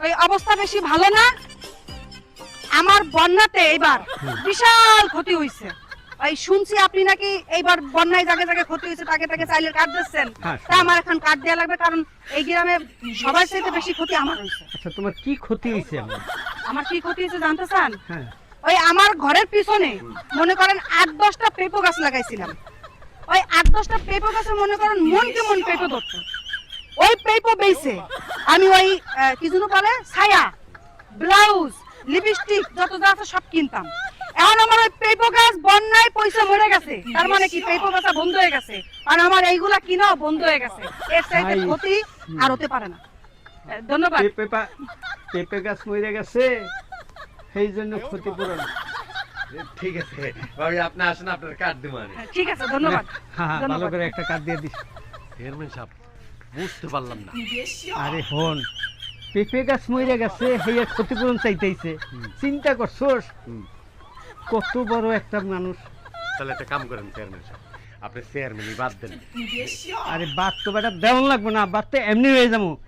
ওই অবস্থা বেশি ভালো না। আমার বন্যাতে এবার বিশাল ক্ষতি হয়েছে। ওই শুনছি আপনি নাকি এইবার বন্যায় জায়গায় জায়গায় ক্ষতি হয়েছে, তাকে তাকে চাইলে কার্ড দিচ্ছেন। হ্যাঁ, তা আমার এখন কার্ড দেওয়া লাগবে, কারণ এই গ্রামে সবার চাইতে বেশি ক্ষতি আমার হয়েছে। আচ্ছা, তোমার কি ক্ষতি হয়েছে? আমার কি ক্ষতি হয়েছে জানতে চান? হ্যাঁ, ওই আমার ঘরের পিছনে মনে করেন 8-10টা পেঁপো গাছ লাগাইছিলাম। ওই 8-10টা পেঁপো গাছে মনে করেন মন কেমন পেঁপো ধরতো। ওই পেঁপো বেইছে আমি ওই কি যেন বলে ছায়া, ব্লাউজ, লিপস্টিক যত যা আছে সব কিনতাম। এখন আমার ওই পেঁপো গাছ বন্যায় পয়সা মরে গেছে, তার মানে কি পেঁপো গাছা বন্ধ হয়ে গেছে, আর আমার এইগুলা কিনাও বন্ধ হয়ে গেছে। এর চাইতে ভাই। ক্ষতি আর হতে পারে না। ধন্যবাদ। পেঁপে গাছ মরে গেছে, সেই জন্য ক্ষতিপূরণ। ঠিক আছে ভাবি, আপনি আসেন, আপনার কার্ড দিব আমি। ঠিক আছে, ধন্যবাদ। হ্যাঁ, ভালো ধন্যবাদ। করে একটা কার্ড দিয়ে দিস। চেয়ারম্যান সাহেব, বুঝতে পারলাম না। আরে হন, পেঁপে গাছ মরে গেছে, সেই আর ক্ষতিপূরণ চাইতেইছে। চিন্তা করছোস কত বড় একটা মানুষ। তাহলে একটা কাম করেন চেয়ারম্যান সাহেব, আপনি চেয়ারম্যানই বাদ দেন। আরে বাদ তো বেটা দেওয়ান লাগবে না, বাদ তো এমনি হয়ে যাবো।